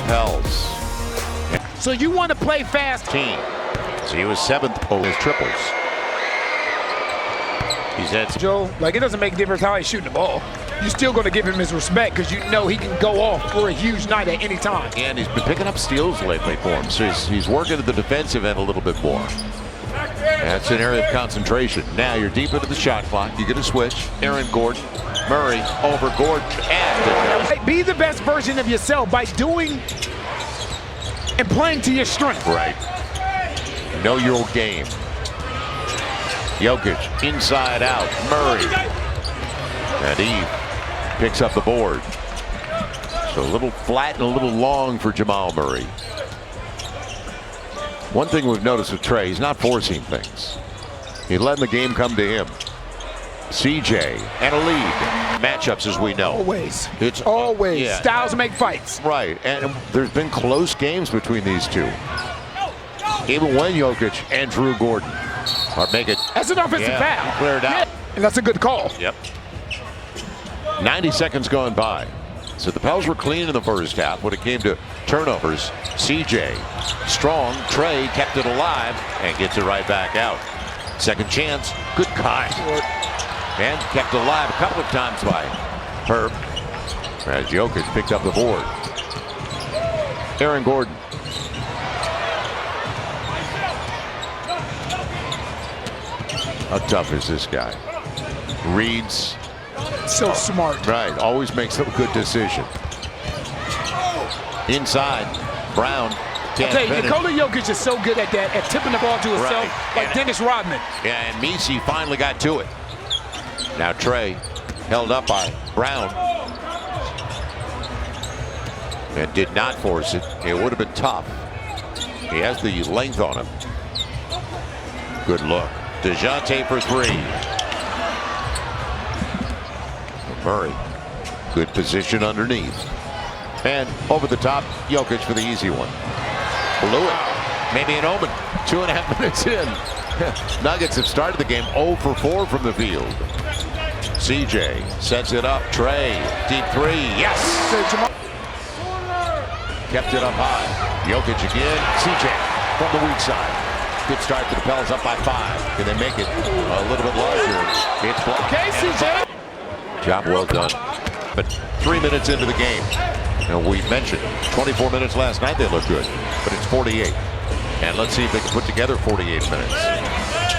Pels. So you want to play fast. Team. So he was 7th over his triples. He's had Joe, like, it doesn't make a difference how he's shooting the ball. You're still going to give him his respect because you know he can go off for a huge night at any time. And he's been picking up steals lately for him, so he's working at the defensive end a little bit more. That's an area of concentration. Now you're deep into the shot clock. You get a switch. Aaron Gordon, Murray over Gordon, and be the best version of yourself by doing and playing to your strength. Right. Know your game. Jokic inside out. Murray. And Eve picks up the board. So a little flat and a little long for Jamal Murray. One thing we've noticed with Trey, he's not forcing things. He's letting the game come to him. CJ and a lead. Matchups, as we know. Always. It's always. Yeah. Styles make fights. Right. And there's been close games between these two. Even when Jokic and Drew Gordon are making. That's an offensive foul. Cleared out. Yeah. And that's a good call. Yep. 90 seconds gone by. So the Pels were clean in the first half when it came to turnovers. CJ strong. Trey kept it alive and gets it right back out. Second chance. Good cut. And kept alive a couple of times by Herb. As Jokic picked up the board. Aaron Gordon. How tough is this guy? Reads. So smart. Right. Always makes a good decision. Inside. Brown. I'll tell you, Nikola Jokic is so good at that, at tipping the ball to himself, like and Dennis Rodman. Yeah, and Messi finally got to it. Now Trey held up by Brown. And did not force it. It would have been tough. He has the length on him. Good look. DeJounte for three. Murray. Good position underneath. And over the top, Jokic for the easy one. Blew it. Maybe an omen. 2.5 minutes in. Nuggets have started the game 0 for 4 from the field. CJ sets it up. Trey. Deep three. Yes. Kept it up high. Jokic again. CJ from the weak side. Good start for the Pels, up by 5. Can they make it a little bit larger? It's blocked. Okay, CJ. Job well done. But 3 minutes into the game. And we mentioned 24 minutes last night, they looked good. But it's 48. And let's see if they can put together 48 minutes.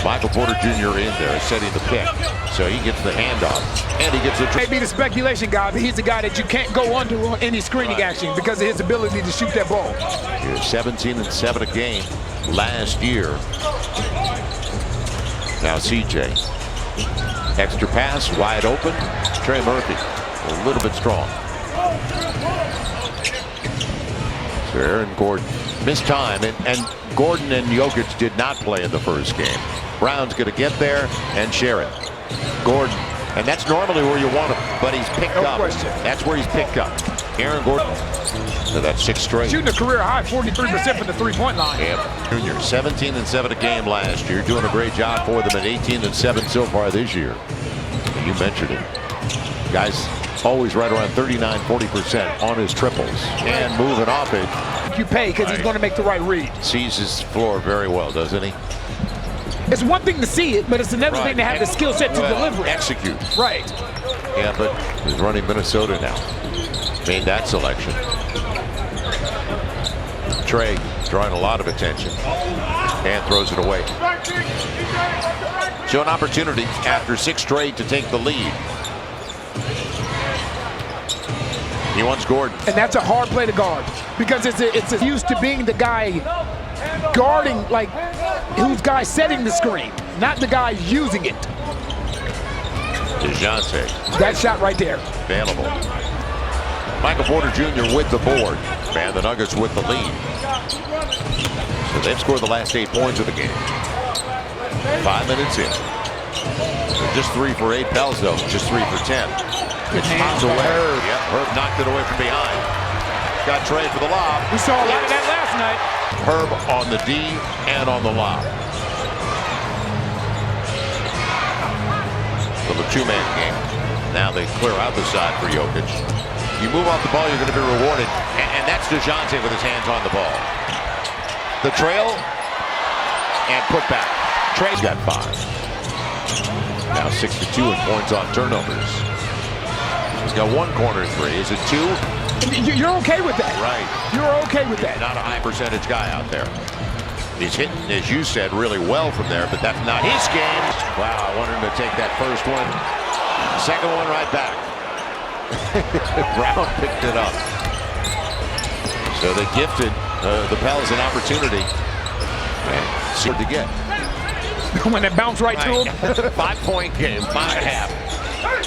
Michael Porter Jr. in there setting the pick. So he gets the handoff. And he gets the Maybe the speculation guy, but he's the guy that you can't go under on any screening action because of his ability to shoot that ball. He was 17 and 7 a game last year. Now CJ. Extra pass, wide open. Trey Murphy, a little bit strong. So Aaron Gordon missed time, and Gordon and Jokic did not play in the first game. Brown's going to get there and share it. Gordon, and that's normally where you want him, but he's picked up. That's where he's picked up. Aaron Gordon. So that's 6 straight. Shooting a career high 43% from the three-point line. Yep. Junior, 17 and 7 a game last year, doing a great job for them at 18 and 7 so far this year. And you mentioned it. Guys always right around 39-40% on his triples and moving off it. You pay because he's going to make the right read. Sees his floor very well, doesn't he? It's one thing to see it, but it's another thing to have the skill set to deliver it. Execute. Right. Yeah, but he's running Minnesota now. Made that selection. Trey drawing a lot of attention and throws it away. So an opportunity after 6 straight to take the lead. He wants Gordon. And that's a hard play to guard because it's used to being the guy guarding, like who's guy setting the screen, not the guy using it. DeJounte. That shot right there. Available. Michael Porter Jr. with the board. And the Nuggets with the lead. So they've scored the last 8 points of the game. 5 minutes in. So just 3 for 8 Pels though. Just 3 for 10. It's popped away. Yep, Herb knocked it away from behind. Got Trey for the lob. We saw a lot of that last night. Herb on the D and on the lob. So the 2-man game. Now they clear out the side for Jokic. You move off the ball, you're going to be rewarded. And that's DeJounte with his hands on the ball. The trail and put back. Trey's got 5. Now 6-2 in points on turnovers. He's got 1 corner 3. Is it 2? You're okay with that. Right. You're okay with that. Not a high percentage guy out there. He's hitting, as you said, really well from there, but that's not his game. Wow, I wanted him to take that first one. Second one right back. Brown picked it up. So they gifted the Pels an opportunity to get. When it bounced right to him. 5-point game, 5.5.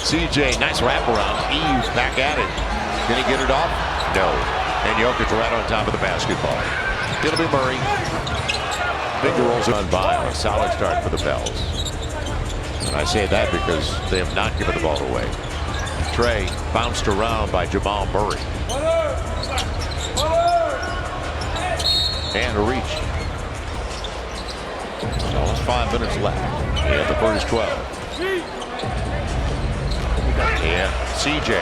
CJ, nice wraparound. Eve back at it. Can he get it off? No. And Jokic right on top of the basketball. It'll be Murray. Finger rolls on by on a solid start for the Pels. And I say that because they have not given the ball away. Trey bounced around by Jamal Murray. And a reach. So almost 5 minutes left in the first 12. And CJ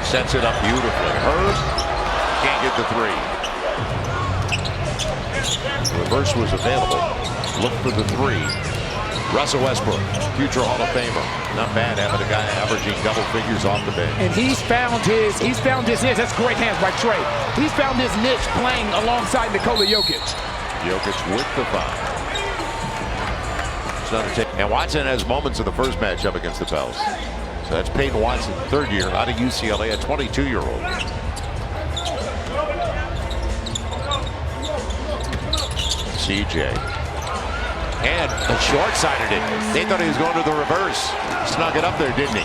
sets it up beautifully. Herb can't get the 3. Reverse was available. Look for the 3. Russell Westbrook, future Hall of Famer. Not bad having a guy averaging double figures off the bench. And he's found his niche. That's great hands by Trey. He's found his niche playing alongside Nikola Jokic. Jokic with the foul. And Watson has moments in the first matchup against the Pels. So that's Peyton Watson, 3rd year out of UCLA, a 22-year-old. CJ. And a short-sided it. They thought he was going to the reverse. Snuck it up there, didn't he?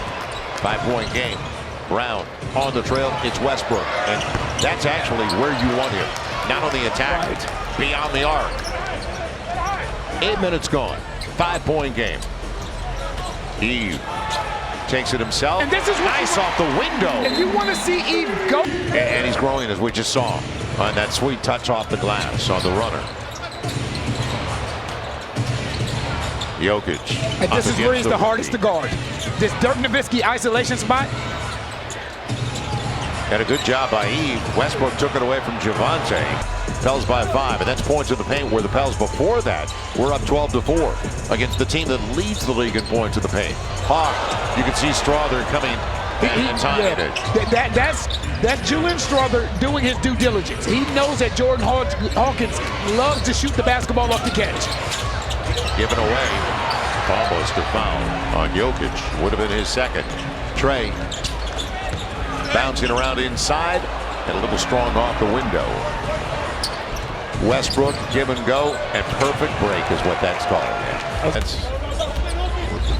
5-point game. Brown on the trail. It's Westbrook. And that's actually where you want him. Not on the attack, it's beyond the arc. 8 minutes gone. 5-point game. Eve takes it himself. And this is nice off the window. If you want to see Eve go. And he's growing, as we just saw, on that sweet touch off the glass on the runner. Jokic. And this is where he's the hardest to guard. This Dirk Nowitzki isolation spot. And a good job by Eve. Westbrook took it away from Javante. Pels by 5, and that's points in the paint, where the Pels before that were up 12-4 against the team that leads the league in points in the paint. Hawk, you can see Strawther coming and tying it. That's Julian Strawther doing his due diligence. He knows that Jordan Hawkins loves to shoot the basketball off the catch. Given away. Almost a foul on Jokic. Would have been his 2nd. Trey bouncing around inside and a little strong off the window. Westbrook, give and go, and perfect break is what that's called. That's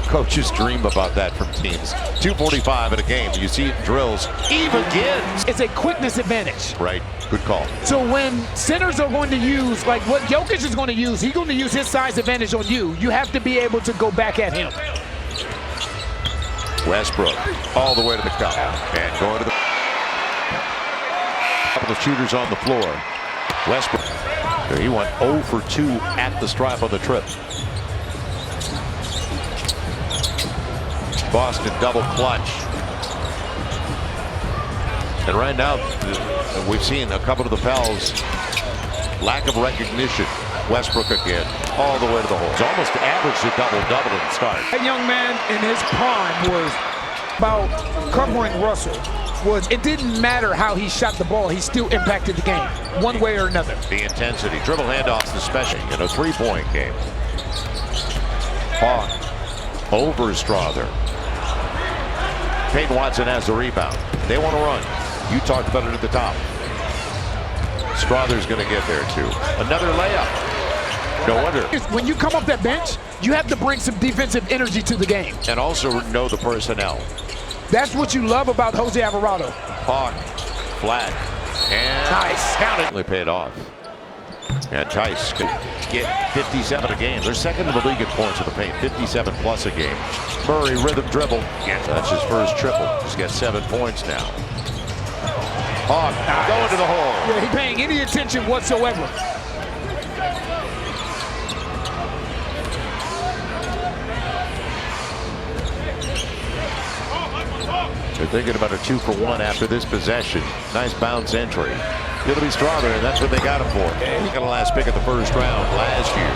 coaches dream about that from teams. 2:45 in a game. You see it drills. Eve again. It's a quickness advantage. Right. Good call. So when centers are going to use, like what Jokic is going to use, he's going to use his size advantage on you. You have to be able to go back at him. Westbrook all the way to the cup and going to the couple of shooters on the floor. Westbrook. He went 0 for 2 at the stripe on the trip. Boston double clutch. And right now, we've seen a couple of the Pels lack of recognition. Westbrook again, all the way to the hole. He's almost averaged a double-double in the start. That young man in his prime was about covering Russell. It didn't matter how he shot the ball, he still impacted the game, one way or another. The intensity, dribble handoffs especially in a 3-point game. Hawk over Strawther. Peyton Watson has the rebound. They want to run. You talked about it at the top. Strawther's going to get there too. Another layup. No wonder. When you come off that bench, you have to bring some defensive energy to the game. And also know the personnel. That's what you love about Jose Alvarado. Hawk, flat, and nice. Count it. They paid off. And Tice could get 57 a game. They're 2nd in the league in points in the paint, 57 plus a game. Murray rhythm dribble. That's his first triple. He's got 7 points now. Hawk going to the hole. Yeah, he paying any attention whatsoever. They're thinking about a 2-for-1 after this possession. Nice bounce entry. It'll be Strother, and that's what they got him for. He got a last pick of the first round last year.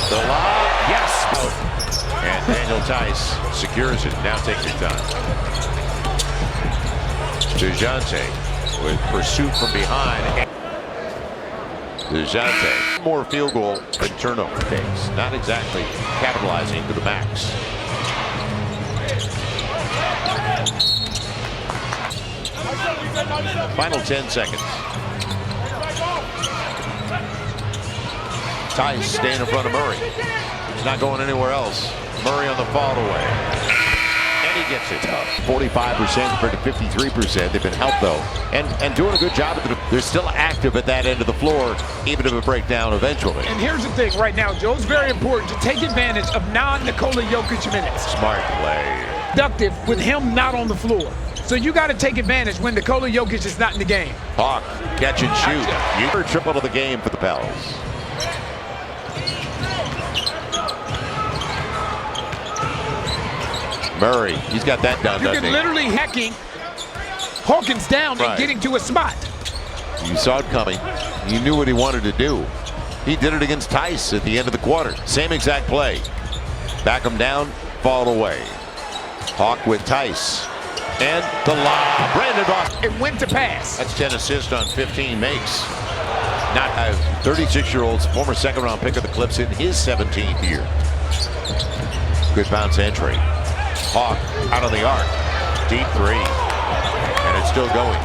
The lob, yes! And Daniel Tice secures it. Now take your time. DeJounte with pursuit from behind. DeJounte, more field goal than turnover takes. Not exactly capitalizing to the max. Final 10 seconds. Tice staying in front of Murray. He's not going anywhere else. Murray on the fall away. And he gets it. 45% compared to 53%. They've been helped though. And doing a good job. They're still active at that end of the floor, even if it breaks down eventually. And here's the thing right now, Joe, it's very important to take advantage of non-Nikola Jokic minutes. Smart play. Productive with him not on the floor. So you got to take advantage when Nikola Jokic is not in the game. Hawk, catch and shoot. You triple of the game for the Pels. Murray, he's got that done, You can literally hacking Hawkins down and getting to a spot. You saw it coming. You knew what he wanted to do. He did it against Tice at the end of the quarter. Same exact play. Back him down, fall away. Hawk with Tice. And the lob. Brandon Boston. It went to pass. That's 10 assists on 15 makes. Not a 36-year-old former second-round pick of the Clips in his 17th year. Good bounce entry. Hawk out of the arc. Deep three. And it's still going.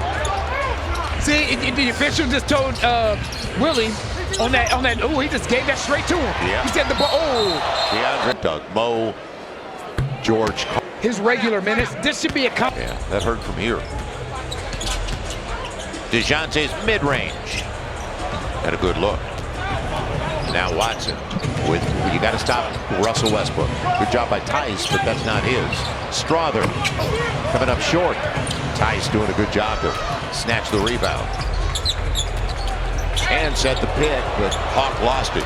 See, the official just told Willie on that. Oh, he just gave that straight to him. Yeah. He said the ball. Oh. DeAndre, Doug, Mo, George. His regular minutes. This should be a Yeah, that hurt from here. DeJounte's mid-range. And a good look. Now Watson with, you got to stop Russell Westbrook. Good job by Tice, but that's not his. Strother coming up short. Tice doing a good job to snatch the rebound. And set the pick, but Hawk lost it.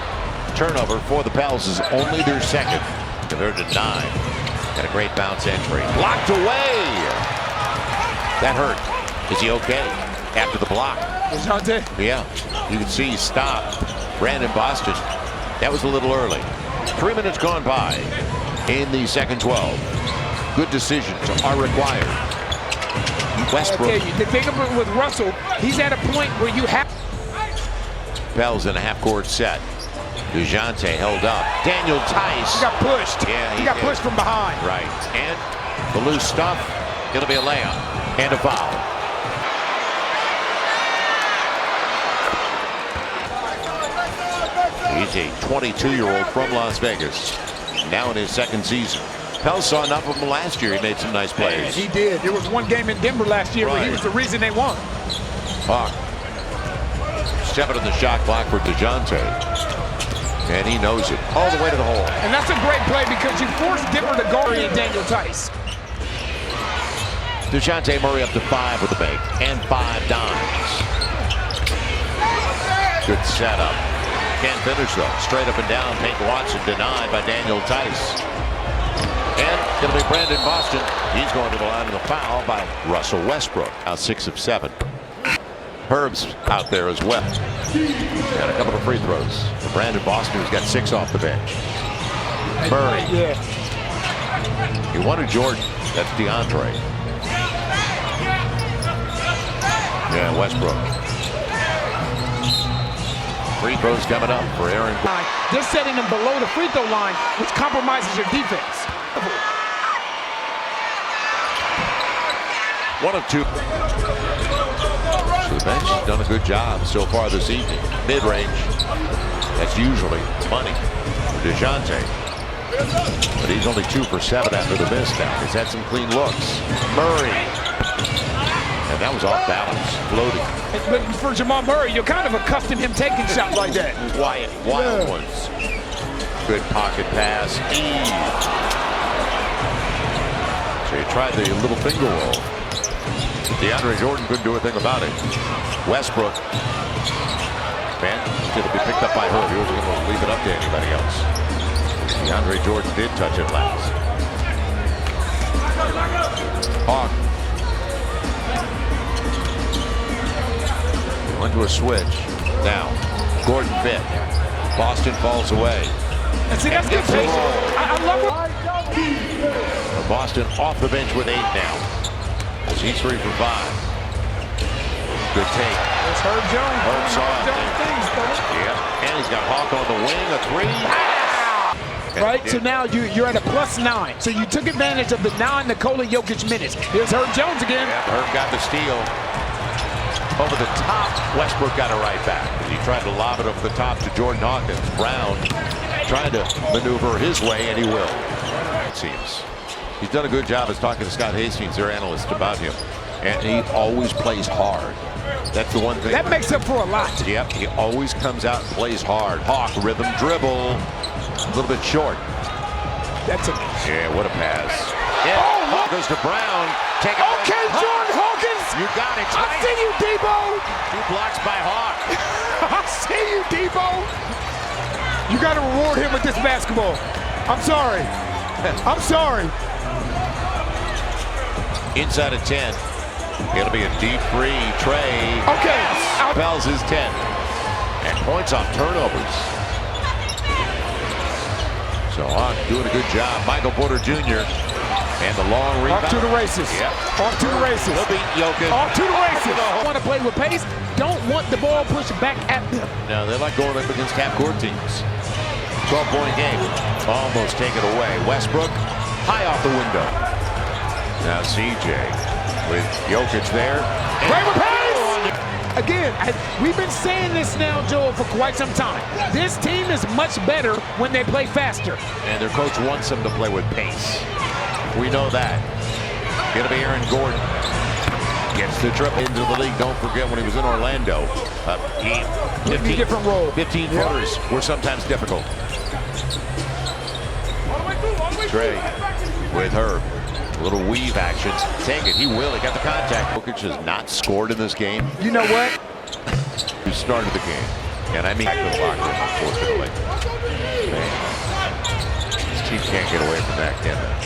Turnover for the Pels is only their second. Compared to 9. And a great bounce entry. Blocked away. That hurt. Is he okay after the block? DeJounte? Yeah. You can see he stopped. Brandon Boston. That was a little early. 3 minutes gone by in the second 12. Good decisions are required. Westbrook. I tell you, the thing about with Russell, he's at a point where you have. Pels in a half-court set. DeJounte held up. Daniel Tice. He got pushed. Yeah, he got pushed from behind. Right. And the loose stuff. It'll be a layup and a foul. He's a 22-year-old from Las Vegas. Now in his second season. Pels saw enough of him last year. He made some nice plays. He did. There was one game in Denver last year where he was the reason they won. Hawk. Stepping in the shot clock for DeJounte. And he knows it. All the way to the hole. And that's a great play because you forced Denver to guard and Daniel Tice. DeJounte Murray up to 5 with the bank. And 5 dimes. Good setup. Can't finish though. Straight up and down. Peyton Watson denied by Daniel Tice. And it'll be Brandon Boston. He's going to the line of the foul by Russell Westbrook. Now 6 of 7. Herb's out there as well. Got a couple of free throws for Brandon Boston, who's got 6 off the bench. Murray. Yeah. He wanted Jordan. That's DeAndre. Yeah, Westbrook. Free throws coming up for Aaron. They're setting them below the free throw line, which compromises your defense. 1 of 2. So the bench has done a good job so far this evening. Mid-range. That's usually money for DeJounte. But he's only 2 for 7 after the miss now. He's had some clean looks. Murray. And that was off balance, floating. But for Jamal Murray, you're kind of accustomed to him taking shots like that. Quiet, wild ones. Good pocket pass. So he tried the little finger roll. DeAndre Jordan couldn't do a thing about it. Westbrook. Man, it'll be picked up by her. He wasn't going to leave it up to anybody else. DeAndre Jordan did touch it last. Hawk Went to a switch. Now, Gordon fit. Boston falls away. And see, that's good Gets a patience. roll. I love it. Boston off the bench with 8 now. As he's 3 for 5. Good take. It's Herb Jones. Herb saw it. Things, brother. Yeah, and he's got Hawk on the wing, a 3. Right, so now you're at a +9. So you took advantage of the non-Nikola Jokic minutes. Here's Herb Jones again. Yeah, Herb got the steal. Over the top, Westbrook got it right back. He tried to lob it over the top to Jordan Hawkins. Brown trying to maneuver his way, and he will. It seems. He's done a good job as talking to Scott Hastings, their analyst, about him. And he always plays hard. That's the one thing. That makes up for a lot. Yep, he always comes out and plays hard. Hawk, rhythm dribble. A little bit short. That's a... Yeah, what a pass. Yeah, Hawk goes to Brown. Take it Okay, away. Jordan Hawkins. You got it. I see you, Debo. 2 blocks by Hawk. I see you, Debo. You got to reward him with this basketball. I'm sorry. I'm sorry. Inside of 10. It'll be a deep 3. Trey. Okay. Fells his 10. And points off turnovers. So Hawk doing a good job. Michael Porter Jr. And the long rebound. Off to the races. Yep. Off to the races. He'll beat Jokic. Off to the races. Want to play with pace. Don't want the ball pushed back at them. No, they like going up against half-court teams. 12-point game. Almost take it away. Westbrook, high off the window. Now CJ with Jokic there. Play with pace! Again, we've been saying this now, Joel, for quite some time. This team is much better when they play faster. And their coach wants them to play with pace. We know that. It'll be Aaron Gordon. Gets the triple into the league. Don't forget when he was in Orlando. 15 different role. 15 footers were sometimes difficult. Trey with Herb. A little weave action. Take it. He will. He got the contact. Jokic has not scored in this game. You know what? He started the game. And I mean back to the locker room, unfortunately. Man. This team can't get away from that, can they?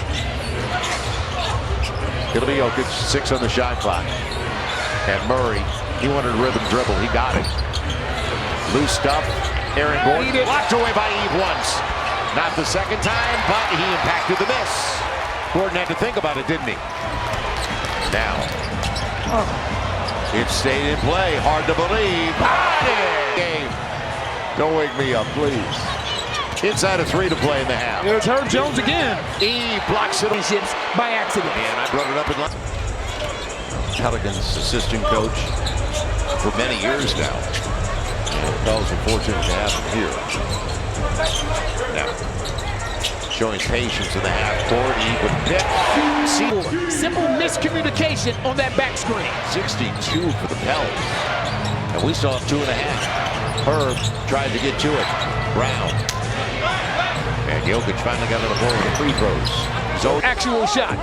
It'll be Jokic, 6 on the shot clock. And Murray, he wanted a rhythm dribble. He got it. Loose stuff. Aaron Gordon blocked away by Eve once. Not the second time, but he impacted the miss. Gordon had to think about it, didn't he? Now, it stayed in play. Hard to believe. Game. Don't wake me up, please. Inside of 3 to play in the half. It's Herb Jones again. Eve blocks it By accident. And I brought it up in Pelicans assistant coach for many years now. And the Pels are fortunate to have him here. Now, showing patience in the half court. Eve with pick. Simple miscommunication on that back screen. 62 for the Pels. And we still have 2.5. Herb tried to get to it. Brown. And Jokic finally got on the board with the free throws. So Actual shot.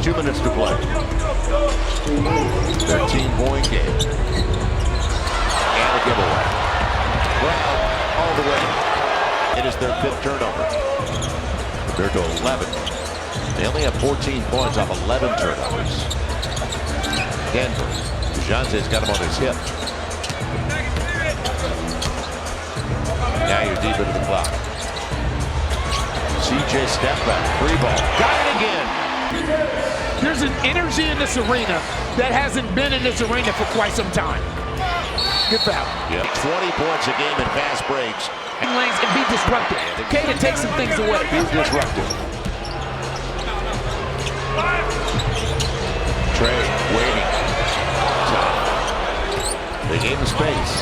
2 minutes to play. 13-point game. And a giveaway. Brown all the way. It is their 5th turnover. Compared to 11. They only have 14 points off 11 turnovers. Denver. DeJounte's got him on his hip. Now you're deep into the clock. CJ step back, 3 ball. Got it again. There's an energy in this arena that hasn't been in this arena for quite some time. Good foul. Yep. 20 points a game in fast breaks. Lanes and be disruptive. Okay, to take some things away. Be disruptive. Trey waiting. They gave him space.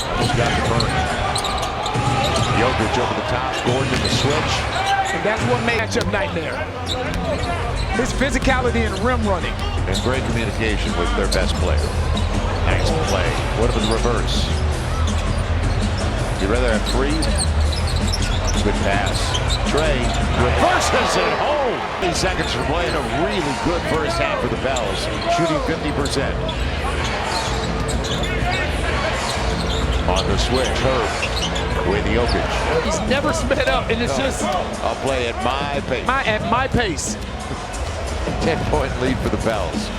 Almost got the burn. Jokic over the top. Gordon in the switch. And that's what made matchup nightmare. His physicality and rim running. And great communication with their best player. Nice play. Would have been reverse. You'd rather have 3? Good pass. Trey reverses it home. 8 seconds for playing a really good first half for the Pels. Shooting 50%. On the switch, Herb with Jokic. He's never sped up, and it's just... I'll play at my pace. At my pace. 10-point lead for the Pels.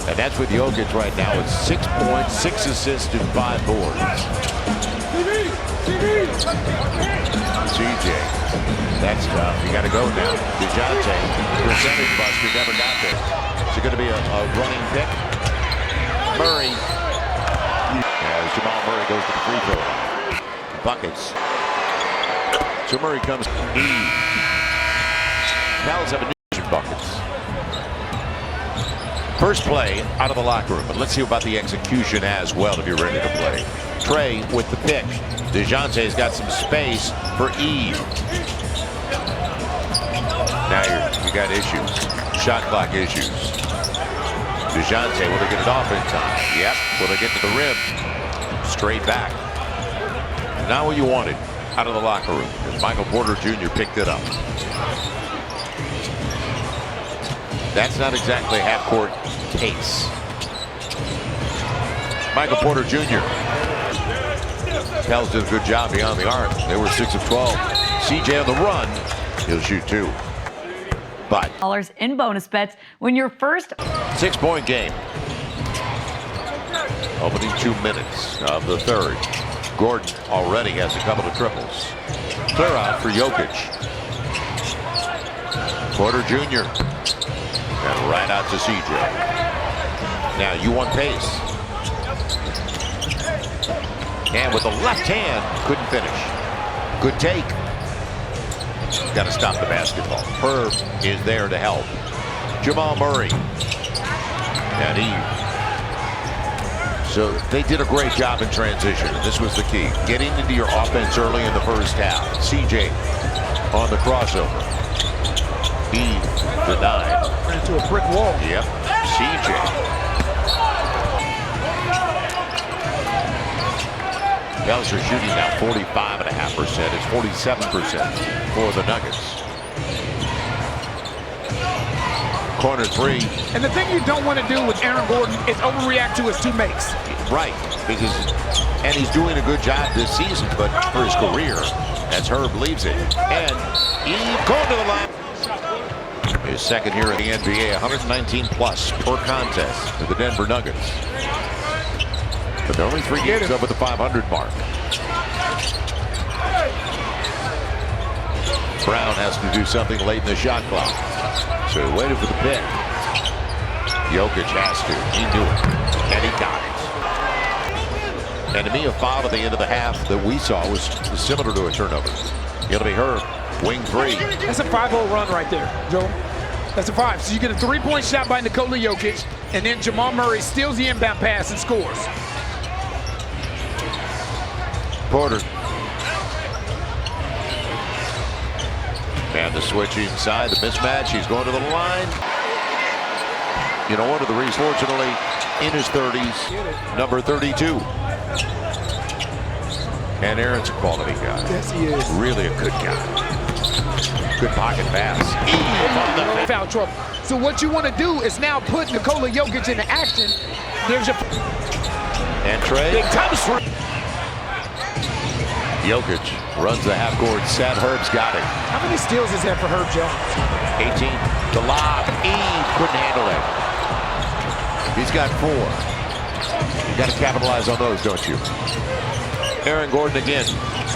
And that's with Jokic right now with 6 points, 6 assists, and 5 boards. CJ, that's tough. You got to go now. DeJounte, percentage buster, never got there. Is it going to be a running pick? Murray. As Jamal Murray goes to the free throw line. Buckets. So Murray comes. Pels have initiation buckets. First play out of the locker room, but let's see about the execution as well to be ready to play. Trey with the pick. DeJounte's got some space for Eve. Now you got issues, shot clock issues. DeJounte, will they get it off in time? Yep. Will they get to the rim? Straight back. Not what you wanted out of the locker room. And Michael Porter Jr. picked it up. That's not exactly half-court pace. Michael Porter Jr. Pels did a good job beyond the arc. They were 6 of 12. CJ on the run. He'll shoot 2. But in bonus bets when your first 6-point game. Opening 2 minutes of the third. Gordon already has a couple of triples. Clear out for Jokic. Porter Jr. And right out to CJ. Now you want pace. And with the left hand, couldn't finish. Good take. Got to stop the basketball. Herb is there to help. Jamal Murray. And so they did a great job in transition. This was the key. Getting into your offense early in the first half. CJ on the crossover. Denied. Ran into a brick wall. Yep. CJ. Pels are shooting now 45.5%. It's 47% for the Nuggets. Corner 3. And the thing you don't want to do with Aaron Gordon is overreact to his teammates. Right. And he's doing a good job this season, but for his career, as Herb leaves it. And Eve going to the line. His second year in the NBA, 119 plus per contest to the Denver Nuggets. But they're only 3 games over the 500 mark. Brown has to do something late in the shot clock. So he waited for the pick. Jokic has to. He knew it. And he got it. And to me, a foul at the end of the half that we saw was similar to a turnover. It'll be Herb. Wing 3. That's a 5-0 run right there, Joe. That's a 5. So you get a 3-point shot by Nikola Jokic, and then Jamal Murray steals the inbound pass and scores. Porter. And the switch inside, the mismatch. He's going to the line. You know, one of the reasons, fortunately, in his 30s, number 32. And Aaron's a quality guy. Yes, he is. Really a good guy. Good pocket pass. Foul trouble. So what you want to do is now put Nikola Jokic into action. There's your... And Trey. Big time swing. Jokic runs the half-court set. Herb's got it. How many steals is that for Herb Jones? 18. The lob. Eve couldn't handle it. He's got 4. You got to capitalize on those, don't you? Aaron Gordon again.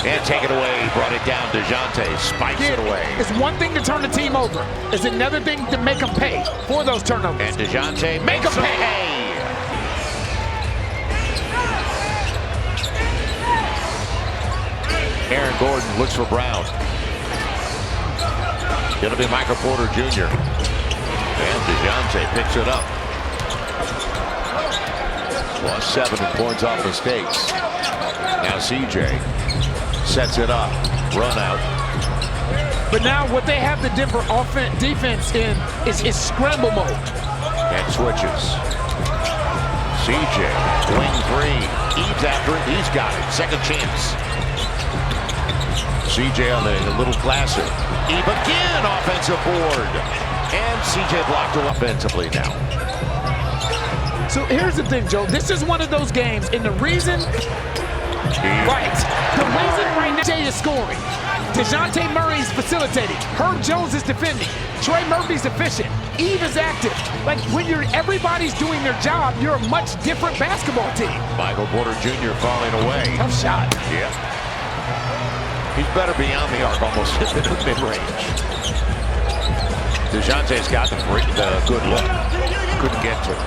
And take it away. Brought it down. DeJounte spikes it away. It's one thing to turn the team over. It's another thing to make them pay for those turnovers. And DeJounte make them pay. Aaron Gordon looks for Brown. It'll be Michael Porter Jr. And DeJounte picks it up. Plus 7 points off mistakes. Now CJ sets it up. Run out. But now what they have the Denver defense in is scramble mode. And switches. CJ, wing 3. Eves after it. He's got it. Second chance. CJ on the little classer. Eve again, offensive board. And CJ blocked offensively now. So here's the thing, Joe. This is one of those games, and the reason, right now, Jay is scoring. DeJounte Murray is facilitating. Herb Jones is defending. Trey Murphy's efficient. Eve is active. Like when everybody's doing their job, you're a much different basketball team. Michael Porter Jr. falling away. Tough shot. Yeah. He's better beyond the arc, almost hit the mid-range. DeJounte's got the good look. Couldn't get to it.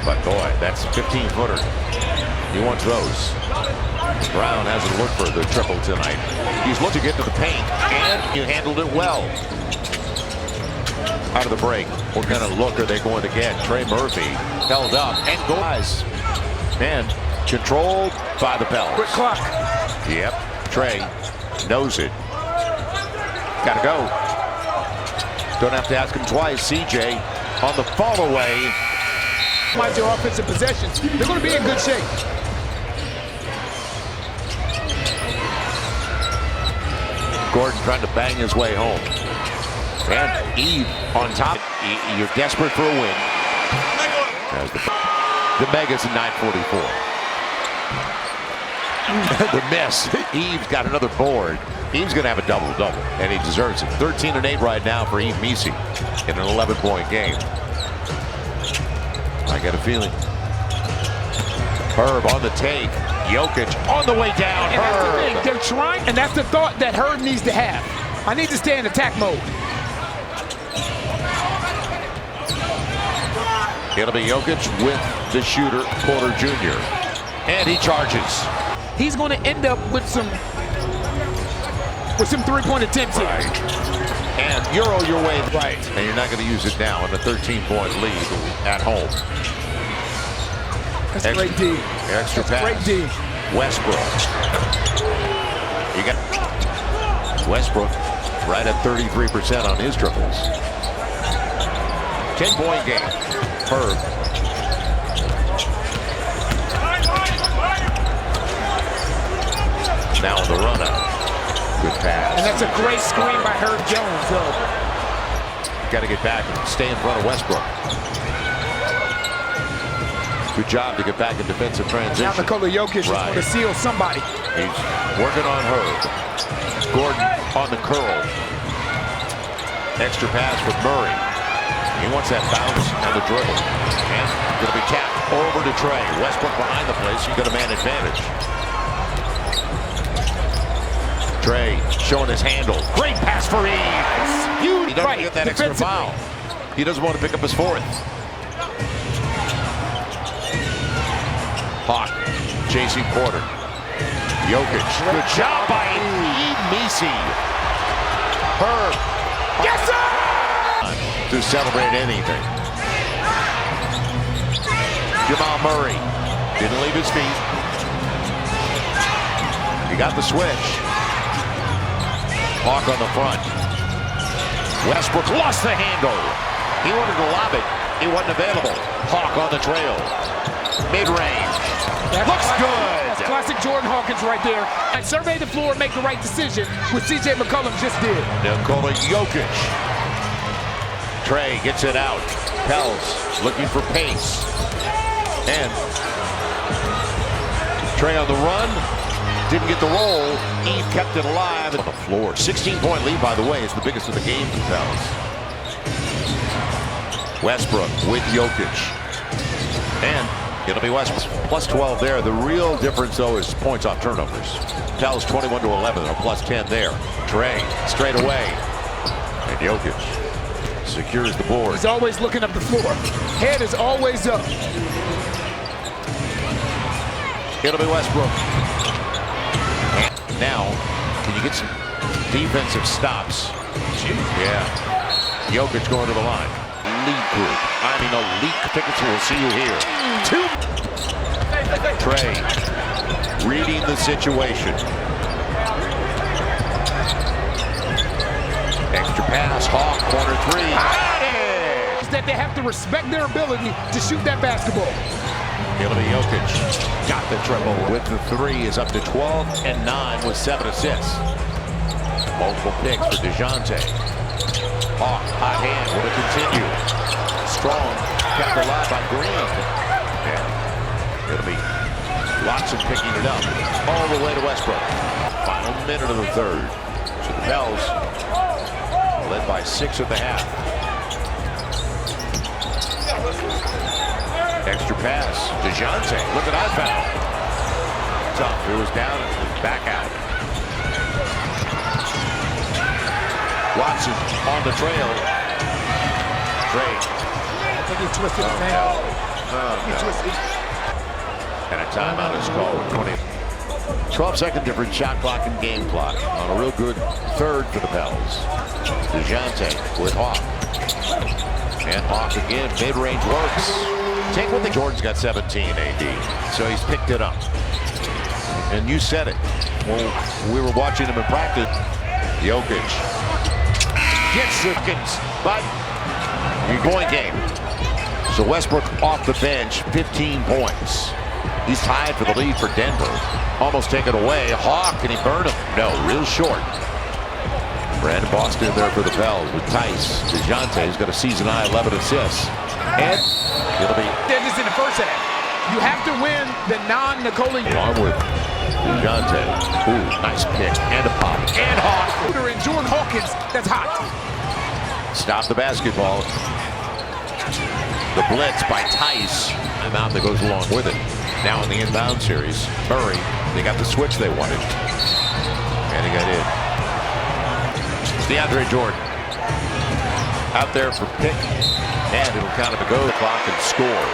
But boy, that's a 15-footer. He wants those. Brown hasn't looked for the triple tonight. He's looked to get to the paint, and he handled it well. Out of the break, what kind of look are they going to get? Trey Murphy held up and goes. And controlled by the Pels. Quick clock. Yep. Trey knows it. Gotta go. Don't have to ask him twice. CJ on the fall away. Mind your offensive possessions. They're going to be in good shape. Gordon trying to bang his way home. And Eve on top. You're desperate for a win. As the Megas at 9:44. The miss. Eve's got another board. Eve's going to have a double-double, and he deserves it. 13 and 8 right now for Eve Messi in an 11-point game. I get a feeling. Herb on the take. Jokic on the way down. And that's the Herb. thing. They're trying, and that's the thought that Herb needs to have. I need to stay in attack mode. It'll be Jokic with the shooter, Porter Jr. And he charges. He's going to end up with some three-point attempts here. Right. And Euro your way. Right. And you're not going to use it now in a 13-point lead at home. That's great D. Extra That's pass. great D. Westbrook. You got Westbrook right at 33% on his triples. 10-point game. Herb. Now on the run out. Good pass. And that's a great screen by Herb Jones. Got to get back and stay in front of Westbrook. Good job to get back in defensive transition. Now Nikola Jokic is going to seal somebody. He's working on Herb. Gordon on the curl. Extra pass for Murray. He wants that bounce and the dribble. And going to be tapped over to Trey. Westbrook behind the place. He's got a man advantage. Trey showing his handle. Great pass for Eve. He doesn't get that extra foul. He doesn't want to pick up his fourth. Hawk chasing Porter. Jokic. Good job by Eve Messi. Herb. Yes, sir! To celebrate anything. Jamal Murray didn't leave his feet. He got the switch. Hawk on the front. Westbrook lost the handle. He wanted to lob it. He wasn't available. Hawk on the trail. Mid-range. Looks good. That's classic Jordan Hawkins right there. And survey the floor and make the right decision, which CJ McCollum just did. Nikola Jokic. Trey gets it out. Pels looking for pace. And Trey on the run. Didn't get the roll. Eve kept it alive on the floor. 16-point lead, by the way. It's the biggest of the game for Pels. Westbrook with Jokic. And it'll be Westbrook. Plus 12 there. The real difference, though, is points off turnovers. Pels 21 to 11, or plus 10 there. Trey straight away. And Jokic secures the board. He's always looking up the floor. Head is always up. It'll be Westbrook. Now, can you get some defensive stops? Yeah. Jokic going to the line. Elite group. I mean, elite tickets. We'll see you here. Trey reading the situation. Extra pass. Hawk, corner three. Got it! That they have to respect their ability to shoot that basketball. It'll be Jokic. Got the triple with the three. Is up to 12 and 9 with 7 assists. Multiple picks for DeJounte. Hawk, hot hand. Will it continue? Strong. Kept alive by Green. Yeah. It'll be Watson picking it up. All the way to Westbrook. Final minute of the third. So the Pels led by 6 at the half. Extra pass. DeJounte. Look at that foul. Tough. It was down and back out. Watson on the trail. Trey. I think he twisted his ankle. He twisted. And a timeout is called with 20. 12-second difference, shot clock and game clock on a real good third for the Pels. DeJounte with Hawk. And Hawk again, mid-range works. Take what the Jordan's got 17 AD, so he's picked it up. And you said it when we were watching him in practice. Jokic gets Simmons, but point game. So Westbrook off the bench, 15 points. He's tied for the lead for Denver. Almost taken away. Hawk, can he burn him? No, real short. Brandon Boston there for the Pels with Tice. DeJounte, who's got a season-high 11 assists. And it'll be... Did this in the first half. You have to win the non-Nikola. On with DeJounte. Ooh, nice pick. And a pop. And Hawk. And Jordan Hawkins, that's hot. Stop the basketball. The blitz by Tice. And out that goes along with it. Now in the inbound series, Murray, they got the switch they wanted. And he got in. DeAndre Jordan out there for pick. And it'll count at the go clock and score.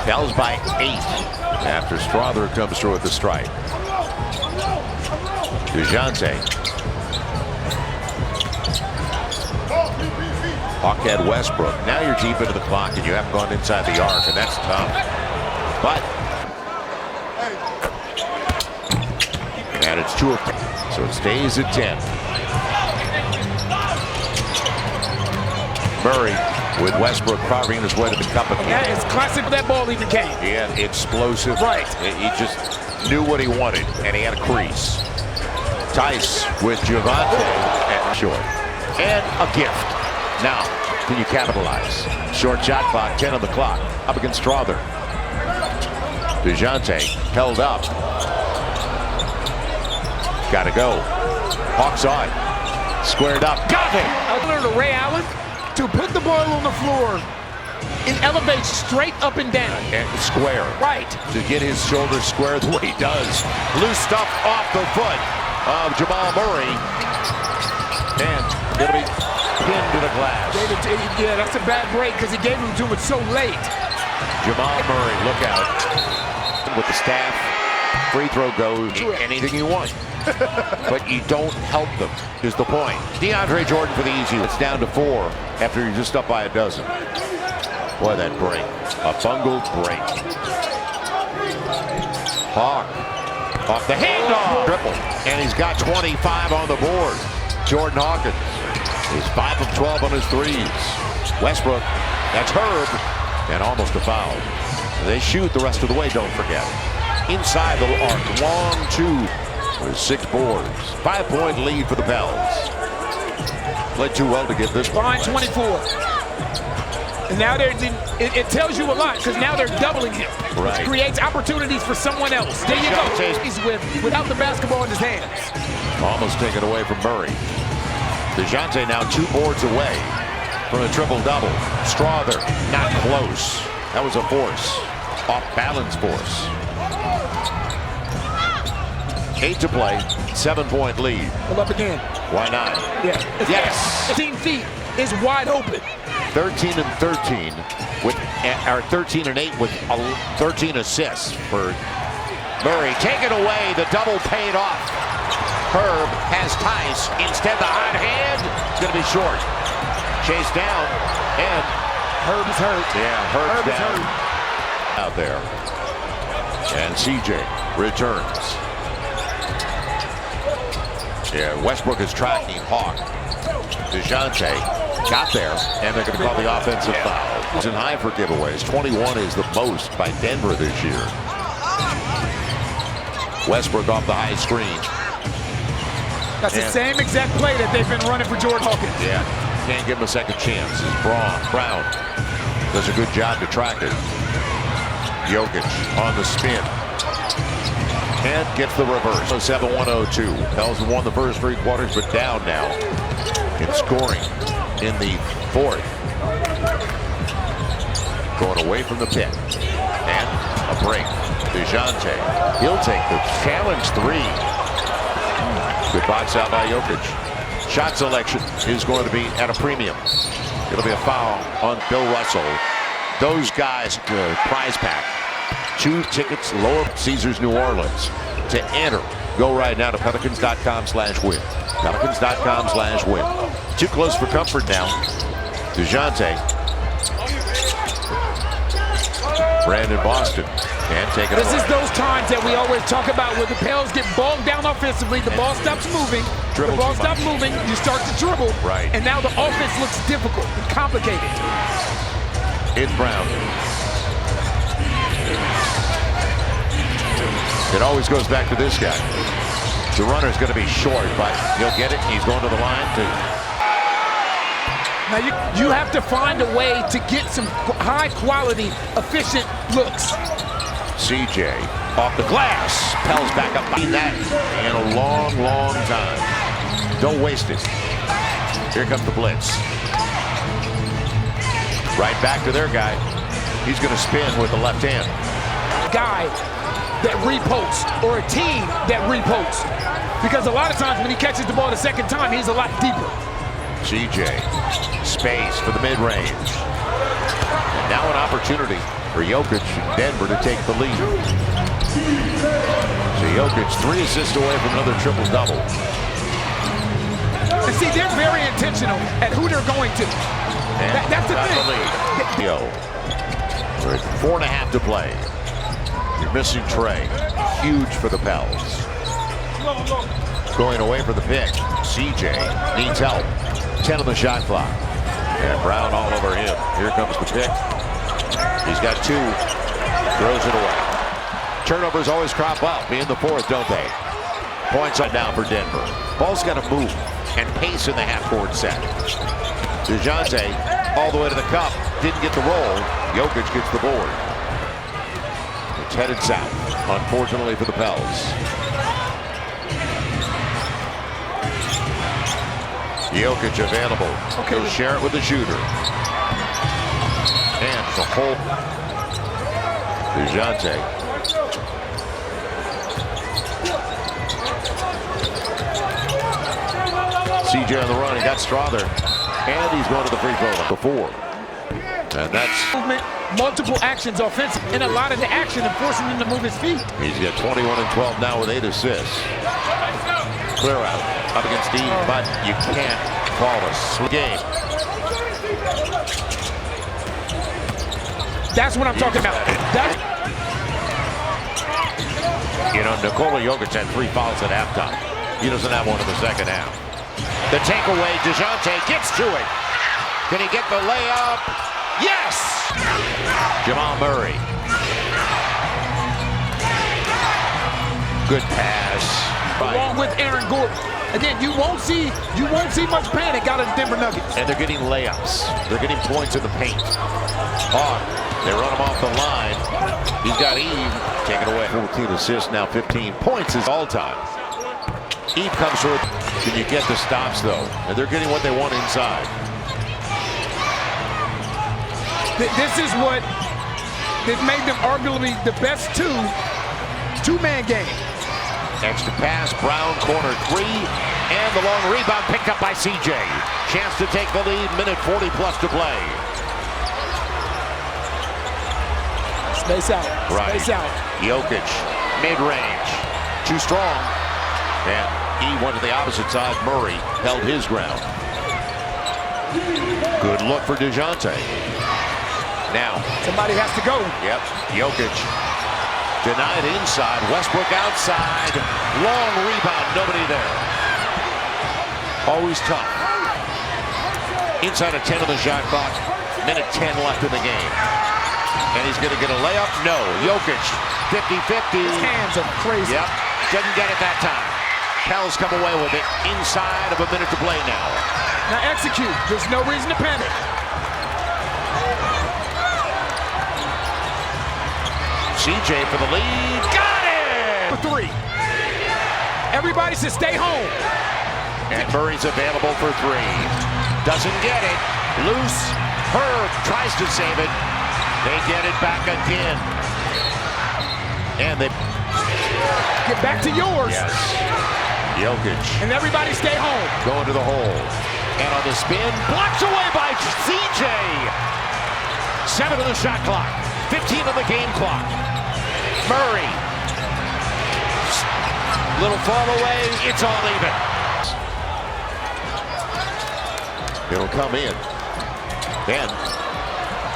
Pels by 8 after Strother comes through with the strike. DeJounte. Hawkhead Westbrook. Now you're deep into the clock and you haven't gone inside the arc, and that's tough. But and it's 2 of 10, so it stays at 10. Murray with Westbrook carving his way to the cup again. Yeah, it's classic that ball even came. Yeah, explosive. Right. He just knew what he wanted, and he had a crease. Tice with Javante and short. And a gift. Now, can you capitalize? Short shot clock, 10 on the clock. Up against Strother. DeJounte held up. Got to go. Hawks on. Squared up. Got it! I learned to Ray Allen to put the ball on the floor and elevate straight up and down. And square. Right. To get his shoulders square the way he does. Loose stuff off the foot of Jamal Murray. And it'll be pinned to the glass. Yeah, that's a bad break because he gave him to it so late. Jamal Murray, look out. With the staff, free throw goes, anything you want. But you don't help them, is the point. DeAndre Jordan for the easy. It's down to 4 after you're just up by a dozen. Boy, that break. A bungled break. Hawk off the handoff. Triple. And he's got 25 on the board. Jordan Hawkins is 5 of 12 on his threes. Westbrook, that's Herb, and almost a foul. They shoot the rest of the way, don't forget. Inside the arc, long 2 with 6 boards. 5-point lead for the Pels. Played too well to get this one. Behind 24. And now it tells you a lot because now they're doubling him. Right. Which creates opportunities for someone else. There you go. He's without the basketball in his hands. Almost taken away from Murray. DeJounte now 2 boards away from a triple-double. Strother, not close. That was a force. Off-balance force. 8 to play, 7-point lead. Pull up again. Why not? Yeah. Yes. 15 feet is wide open. 13 and 13 with, or 13 and 8 with 13 assists for Murray. Taken away, the double paid off. Herb has Tice. Instead, the hot hand is going to be short. Chased down, and Herb is hurt. yeah, Herb's Herb is down hurt. out there. And CJ returns. Yeah, Westbrook is tracking Hawk. DeJounte got there, and they're going to call the offensive foul. He's in high for giveaways. 21 is the most by Denver this year. Westbrook off the high screen. That's the same exact play that they've been running for Jordan Hawkins. Yeah, can't give him a second chance. It's Brown does a good job to track it. Jokic on the spin. And gets the reverse. 7-1-0-2. Pels have won the first 3 quarters, but down now in scoring. in the fourth. Going away from the pick. And a break. DeJounte. He'll take the challenge three. Good box out by Jokic. Shot selection is going to be at a premium. It'll be a foul on Bill Russell. Those guys, prize pack. 2 tickets, Lower Caesars New Orleans. To enter, go right now to Pelicans.com/win. Pelicans.com/win. Too close for comfort now. DeJounte. Brandon Boston. And take it away. This is those times that we always talk about where the Pels get bogged down offensively. The ball stops moving. The ball stops moving. You start to dribble. Right. And now the offense looks difficult and complicated. It's Brown. It always goes back to this guy. The runner's going to be short, but he'll get it. He's going to the line to. Now you have to find a way to get some high quality, efficient looks. CJ off the glass. Pels back up by that in a long, long time. Don't waste it. Here comes the blitz. Right back to their guy. He's going to spin with the left hand. Guy that reposts, or a team that reposts. Because a lot of times when he catches the ball the second time, he's a lot deeper. CJ, space for the mid-range. And now an opportunity for Jokic and Denver to take the lead. So Jokic 3 assists away from another triple-double. And see, they're very intentional at who they're going to. That's the thing. We're at 4.5 to play. You're missing Trey. Huge for the Pels. Going away for the pick. CJ needs help. 10 on the shot clock. And Brown all over him. Here comes the pick. He's got 2. Throws it away. Turnovers always crop up in the fourth, don't they? Points right now for Denver. Ball's got to move and pace in the half-court set. DeJounte all the way to the cup. Didn't get the roll. Jokic gets the board. It's headed south, unfortunately for the Pels. Jokic available. He'll share it with the shooter. And the whole DeJounte. CJ on the run. He got Strother. And he's going to the free throw line before. And that's movement, multiple actions offensive, and a lot of the action and forcing him to move his feet. He's got 21 and 12 now with 8 assists. Clear out up against Steve, but you can't call a game. That's what I'm talking about. You know, Nikola Jokic had 3 fouls at halftime. He doesn't have one in the second half. The takeaway, DeJounte gets to it. Can he get the layup? Yes! Jamal Murray. Good pass. Along with Aaron Gordon. Again, you won't see much panic out of the Denver Nuggets. And they're getting layups. They're getting points in the paint. They run him off the line. He's got Eve. Take it away. 14 assists, now 15 points is all time. Eve comes through. Can you get the stops, though? And they're getting what they want inside. This is what made them arguably the best two-man game. Extra pass, Brown, corner 3, and the long rebound picked up by CJ. Chance to take the lead, minute 40 plus to play. Space out, space out. Jokic, mid-range, too strong. And he went to the opposite side. Murray held his ground. Good look for DeJounte. Now. Somebody has to go. Yep, Jokic. Denied inside, Westbrook outside. Long rebound, nobody there. Always tough. Inside of 10 on the shot clock. Minute 10 left in the game. And he's going to get a layup? No. Jokic, 50-50. His hands are crazy. Yep, didn't get it that time. Pels come away with it inside of a minute to play now. Now execute. There's no reason to panic. CJ for the lead. Got it! For 3. Everybody should stay home. And Murray's available for 3. Doesn't get it. Loose. Herb tries to save it. They get it back again. And they Get back to yours. Yes. Jokic. And everybody stay home. Going to the hole. And on the spin, blocked away by CJ. 7 on the shot clock. 15 on the game clock. Murray. Little fall away. It's all even. It'll come in. Then,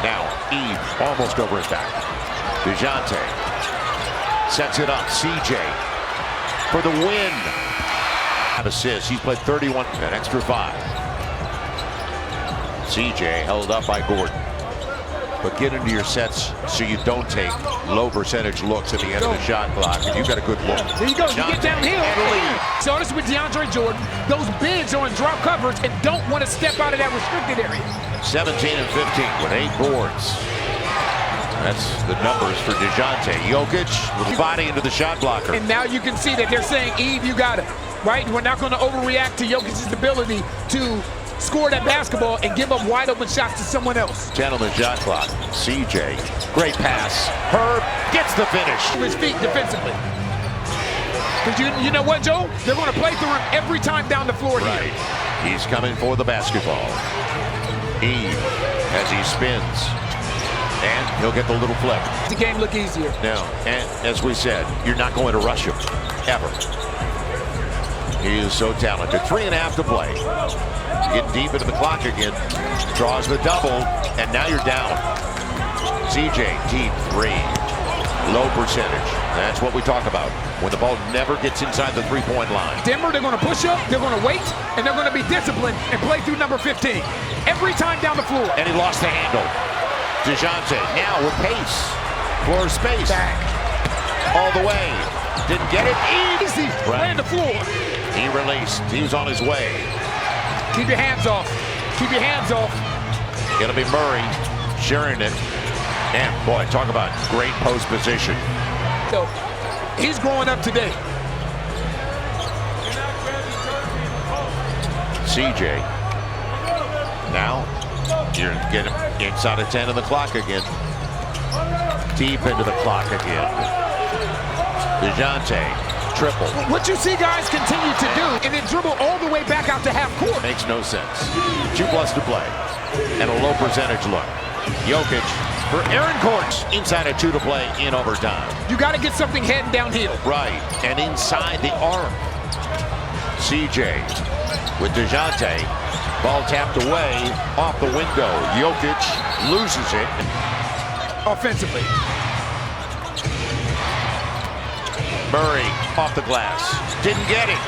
now, Eve almost over his back. DeJounte sets it up. CJ for the win. Assists. He's played 31, an extra 5. CJ held up by Gordon. But get into your sets so you don't take low percentage looks at the end of the shot clock, and you've got a good look. There you go. You get downhill. And lead. So this with DeAndre Jordan. Those bigs are in drop coverage and don't want to step out of that restricted area. 17 and 15 with 8 boards. That's the numbers for DeJounte. Jokic with the body into the shot blocker. And now you can see that they're saying, Eve, you got it. Right? We're not going to overreact to Jokic's ability to score that basketball and give up wide open shots to someone else. 10 on the shot clock. CJ, great pass. Herb gets the finish. His feet defensively. Because you know what, Joe? They're going to play through him every time down the floor here. Right. He's coming for the basketball. Eve as he spins. And he'll get the little flip. The game look easier. Now, and as we said, you're not going to rush him, ever. He is so talented. 3.5 to play. Get deep into the clock again. Draws the double, and now you're down. CJ, deep 3. Low percentage. That's what we talk about. When the ball never gets inside the 3-point line. Denver, they're going to push up, they're going to wait, and they're going to be disciplined and play through number 15. Every time down the floor. And he lost the handle. DeJounte now with pace. Floor space. Back. All the way. Didn't get it. Easy. Right. Land the floor. He released. He was on his way. Keep your hands off. Keep your hands off. It'll be Murray sharing it. And boy, talk about great post position. So he's growing up today. CJ. Now you're getting inside of 10 of the clock again. Deep into the clock again. DeJounte, triple. What you see guys continue to do, and then dribble all the way back out to half court. Makes no sense. 2+ to play. And a low percentage look. Jokic for Aaron Courts. Inside of 2 to play in overtime. You got to get something heading downhill. Right. And inside the arm. CJ with DeJounte. Ball tapped away off the window. Jokic loses it. Offensively. Murray off the glass. Didn't get it,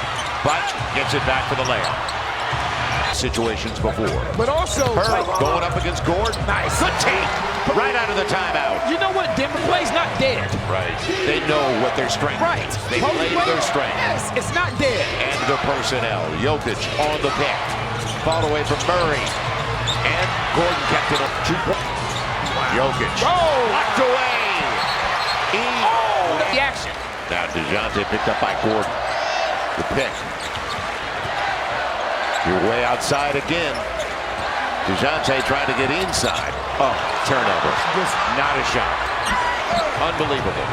but gets it back for the layup. Situations before. But also, Herb going up against Gordon. Nice. Good take. Right out of the timeout. You know what? Denver play's not dead. Right. They know what their strength Right. is. They play to their strength. Yes, it's not dead. And the personnel. Jokic on the pick. Ball away from Murray. And Gordon kept it up 2 points. Jokic. Oh! Locked away. Oh, the action. Now DeJounte picked up by Gordon. The pick. You're way outside again. DeJounte trying to get inside. Oh, turnover. Just not a shot. Unbelievable.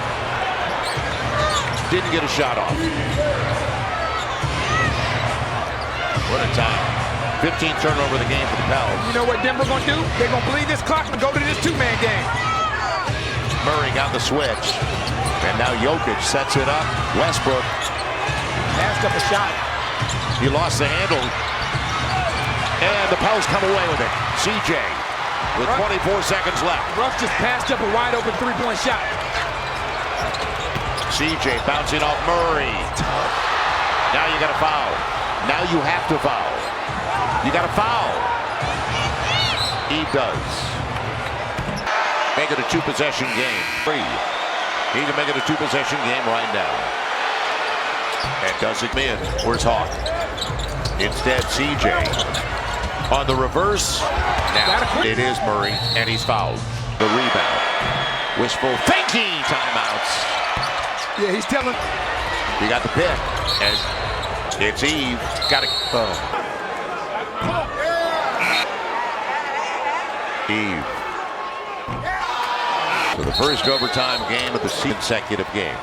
Didn't get a shot off. What a time. 15th turnover of the game for the Pels. You know what Denver going to do? They're going to bleed this clock and go to this 2-man game. Murray got the switch. And now Jokic sets it up. Westbrook. Passed up a shot. He lost the handle. And the Pels come away with it. CJ with 24 seconds left. Ruff just passed up a wide open 3-point shot. CJ bouncing off Murray. Now you got to foul. Now you have to foul. You got to foul. He does. Make it a 2-possession game. 3. He can make it a 2-possession game right now. And does it in. Where's Hawk? Instead, CJ on the reverse. Now it is Murray, and he's fouled. The rebound. Wishful thinking. Timeouts. Yeah, he's telling. You got the pick. And it's Eve. Got it. Eve. So the first overtime game of the consecutive game.